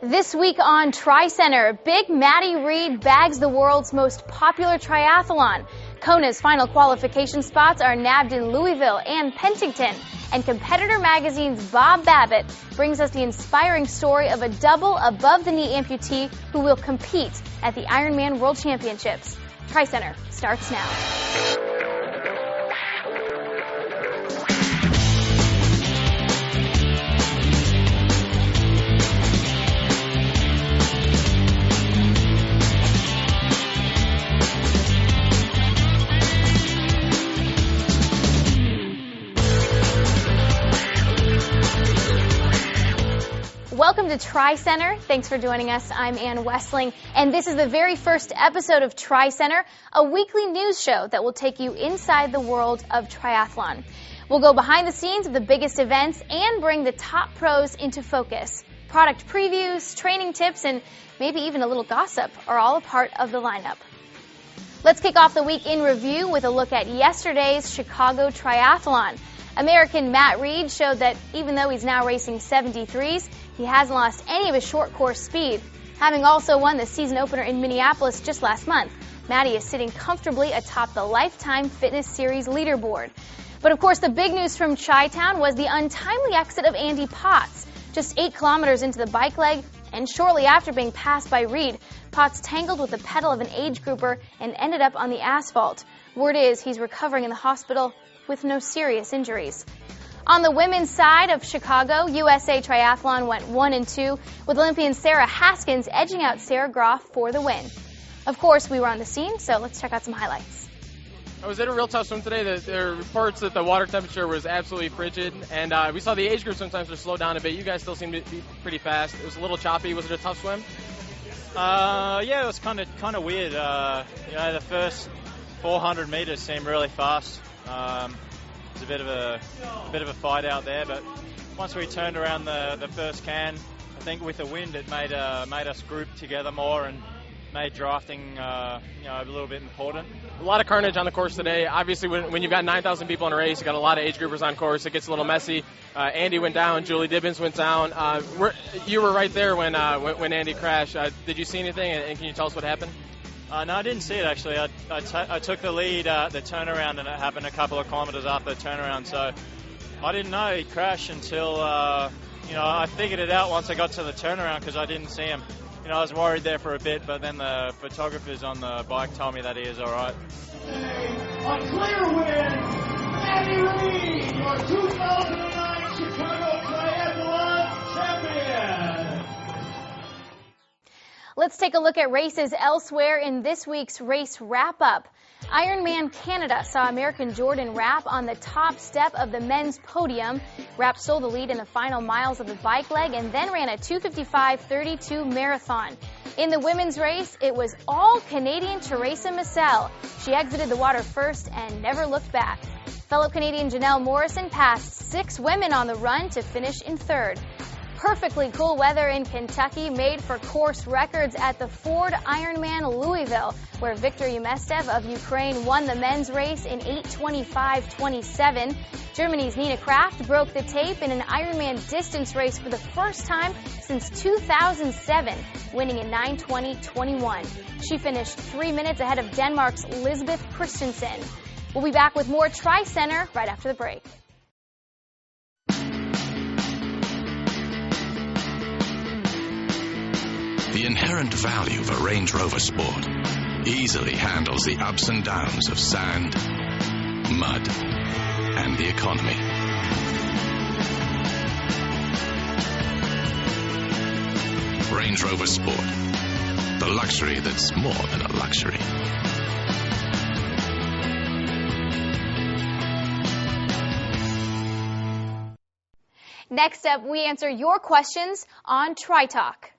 This week on TriCenter, Big Maddie Reed bags the world's most popular triathlon. Kona's final qualification spots are nabbed in Louisville and Penticton. And Competitor Magazine's Bob Babbitt brings us the inspiring story of a double above-the-knee amputee who will compete at the Ironman World Championships. TriCenter starts now. Welcome to TriCenter. Thanks for joining us. I'm Ann Westling, and this is the very first episode of TriCenter, a weekly news show that will take you inside the world of triathlon. We'll go behind the scenes of the biggest events and bring the top pros into focus. Product previews, training tips, and maybe even a little gossip are all a part of the lineup. Let's kick off the week in review with a look at yesterday's Chicago Triathlon. American Matt Reed showed that even though he's now racing 73s, he hasn't lost any of his short course speed. Having also won the season opener in Minneapolis just last month, Matty is sitting comfortably atop the Lifetime Fitness Series leaderboard. But of course, the big news from Chi-Town was the untimely exit of Andy Potts. Just 8 kilometers into the bike leg, and shortly after being passed by Reed, Potts tangled with the pedal of an age grouper and ended up on the asphalt. Word is he's recovering in the hospital with no serious injuries. On the women's side of Chicago, USA Triathlon went 1-2, with Olympian Sarah Haskins edging out Sarah Groff for the win. Of course, we were on the scene, so let's check out some highlights. I was in a real tough swim today. There are reports that the water temperature was absolutely frigid, and we saw the age group sometimes would slow down a bit. You guys still seem to be pretty fast. It was a little choppy. Was it a tough swim? Yeah, it was kind of weird. The first 400 meters seemed really fast. It was a bit of a fight out there, but once we turned around the first can, I think with the wind it made us group together more and made drafting a little bit important. A lot of carnage on the course today. Obviously, when you've got 9,000 people in a race, you got a lot of age groupers on course. It gets a little messy. Andy went down. Julie Dibbins went down. You were right there when Andy crashed. Did you see anything? And can you tell us what happened? No, I didn't see it actually. I took the lead at the turnaround, and it happened a couple of kilometers after the turnaround. So I didn't know he crashed until I figured it out once I got to the turnaround because I didn't see him. I was worried there for a bit, but then the photographers on the bike told me that he is all right. A clear win, Maddie Reed, your 2009 Chicago Triathlon champion. Let's take a look at races elsewhere in this week's race wrap-up. Ironman Canada saw American Jordan Rapp on the top step of the men's podium. Rapp stole the lead in the final miles of the bike leg and then ran a 2:55:32 marathon. In the women's race, it was all Canadian Teresa Massel. She exited the water first and never looked back. Fellow Canadian Janelle Morrison passed 6 women on the run to finish in third. Perfectly cool weather in Kentucky made for course records at the Ford Ironman Louisville, where Viktor Yemestev of Ukraine won the men's race in 8:25:27. Germany's Nina Kraft broke the tape in an Ironman distance race for the first time since 2007, winning in 9:20:21. She finished 3 minutes ahead of Denmark's Lisbeth Christensen. We'll be back with more TriCenter right after the break. The inherent value of a Range Rover Sport easily handles the ups and downs of sand, mud, and the economy. Range Rover Sport, the luxury that's more than a luxury. Next up, we answer your questions on TriTalk.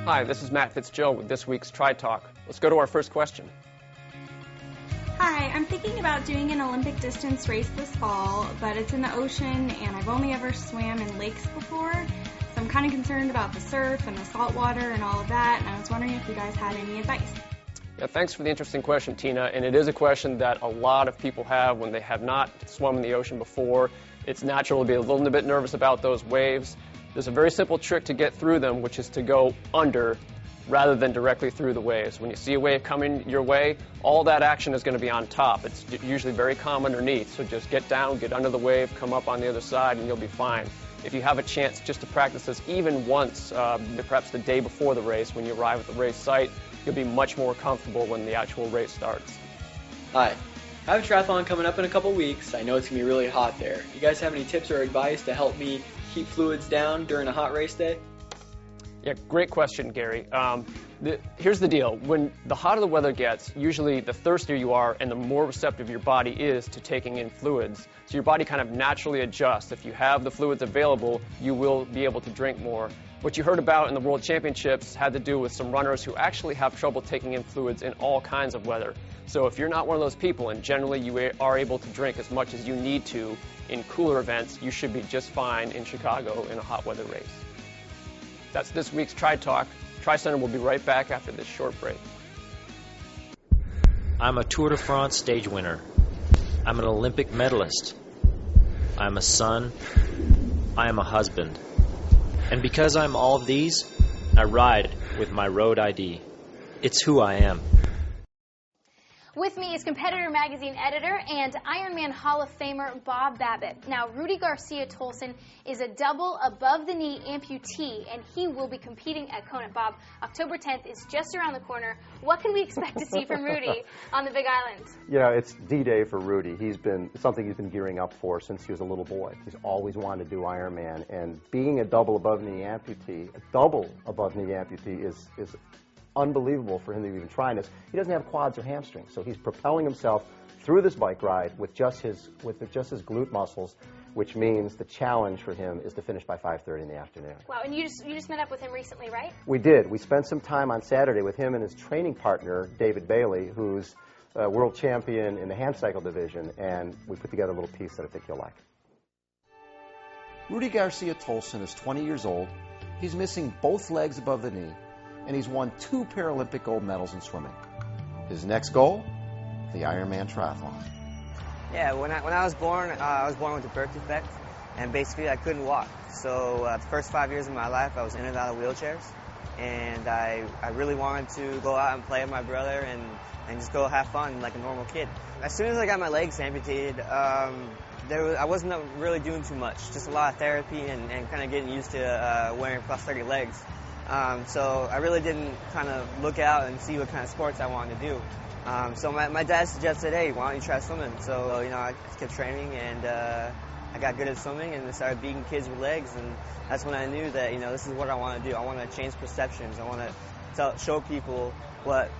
Hi, this is Matt Fitzgerald with this week's TriTalk. Let's go to our first question. Hi, I'm thinking about doing an Olympic distance race this fall, but it's in the ocean and I've only ever swam in lakes before. So I'm kind of concerned about the surf and the salt water and all of that, and I was wondering if you guys had any advice. Yeah, thanks for the interesting question, Tina. And it is a question that a lot of people have when they have not swum in the ocean before. It's natural to be a little bit nervous about those waves. There's a very simple trick to get through them, which is to go under rather than directly through the waves. When you see a wave coming your way, all that action is going to be on top. It's usually very calm underneath, so just get down, get under the wave, come up on the other side, and you'll be fine. If you have a chance just to practice this even once, perhaps the day before the race, when you arrive at the race site, you'll be much more comfortable when the actual race starts. Hi. I have a triathlon coming up in a couple weeks. I know it's going to be really hot there. You guys have any tips or advice to help me keep fluids down during a hot race day? Yeah, great question, Gary. Here's the deal. When the hotter the weather gets, usually the thirstier you are and the more receptive your body is to taking in fluids. So your body kind of naturally adjusts. If you have the fluids available, you will be able to drink more. What you heard about in the World Championships had to do with some runners who actually have trouble taking in fluids in all kinds of weather. So if you're not one of those people, and generally you are able to drink as much as you need to in cooler events, you should be just fine in Chicago in a hot weather race. That's this week's Tri Talk. TriCenter will be right back after this short break. I'm a Tour de France stage winner. I'm an Olympic medalist. I'm a son. I am a husband. And because I'm all of these, I ride with my road ID. It's who I am. With me is Competitor Magazine editor and Ironman Hall of Famer Bob Babbitt. Now, Rudi Garcia Tolson is a double above-the-knee amputee, and he will be competing at Kona. Bob, October 10th is just around the corner. What can we expect to see from Rudi on the Big Island? You know, it's D-Day for Rudi. It's something he's been gearing up for since he was a little boy. He's always wanted to do Ironman, and being a double above-knee amputee, is unbelievable for him to be even trying this. He doesn't have quads or hamstrings, so he's propelling himself through this bike ride with just his glute muscles, which means the challenge for him is to finish by 5:30 in the afternoon. Wow, and you just met up with him recently, right? We did. We spent some time on Saturday with him and his training partner, David Bailey, who's a world champion in the hand cycle division, and we put together a little piece that I think you'll like. Rudi Garcia Tolson is 20 years old. He's missing both legs above the knee, and he's won 2 Paralympic gold medals in swimming. His next goal, the Ironman Triathlon. Yeah, when I was born with a birth defect, and basically I couldn't walk. So the first 5 years of my life, I was in and out of wheelchairs, and I really wanted to go out and play with my brother and just go have fun like a normal kid. As soon as I got my legs amputated, I wasn't really doing too much, just a lot of therapy and kind of getting used to wearing prosthetic legs. So I really didn't kind of look out and see what kind of sports I wanted to do. So my dad suggested, hey, why don't you try swimming? So, I kept training, and I got good at swimming, and I started beating kids with legs, and that's when I knew that, this is what I want to do. I want to change perceptions. I want to show people what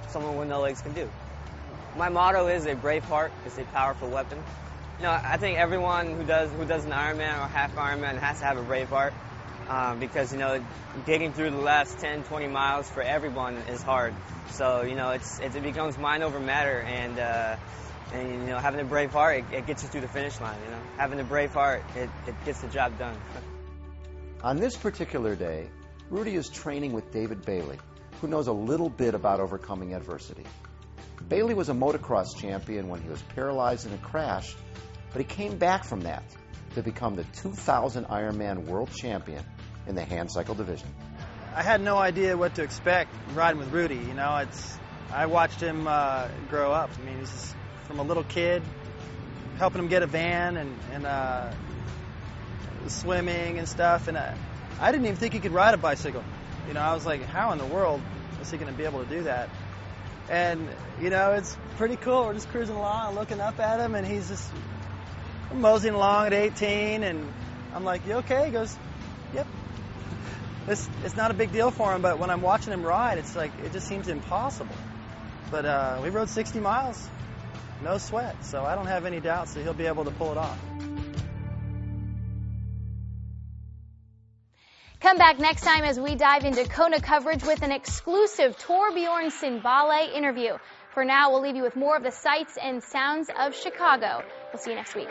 someone with no legs can do. My motto is a brave heart is a powerful weapon. I think everyone who does an Ironman or half Ironman has to have a brave heart. Because, getting through the last 10, 20 miles for everyone is hard. So, it becomes mind over matter, and having a brave heart, it gets you through the finish line, Having a brave heart, it gets the job done. On this particular day, Rudi is training with David Bailey, who knows a little bit about overcoming adversity. Bailey was a motocross champion when he was paralyzed in a crash, but he came back from that to become the 2000 Ironman world champion in the hand cycle division. I had no idea what to expect riding with Rudi. I watched him grow up. I mean, he's just from a little kid, helping him get a van and swimming and stuff. And I didn't even think he could ride a bicycle. I was like, how in the world is he going to be able to do that? And, it's pretty cool. We're just cruising along, looking up at him, and he's just moseying along at 18, and I'm like, you okay? He goes, yep. It's not a big deal for him, but when I'm watching him ride, it's like, it just seems impossible. But we rode 60 miles, no sweat, so I don't have any doubts that he'll be able to pull it off. Come back next time as we dive into Kona coverage with an exclusive Torbjorn Sindbale interview. For now, we'll leave you with more of the sights and sounds of Chicago. We'll see you next week.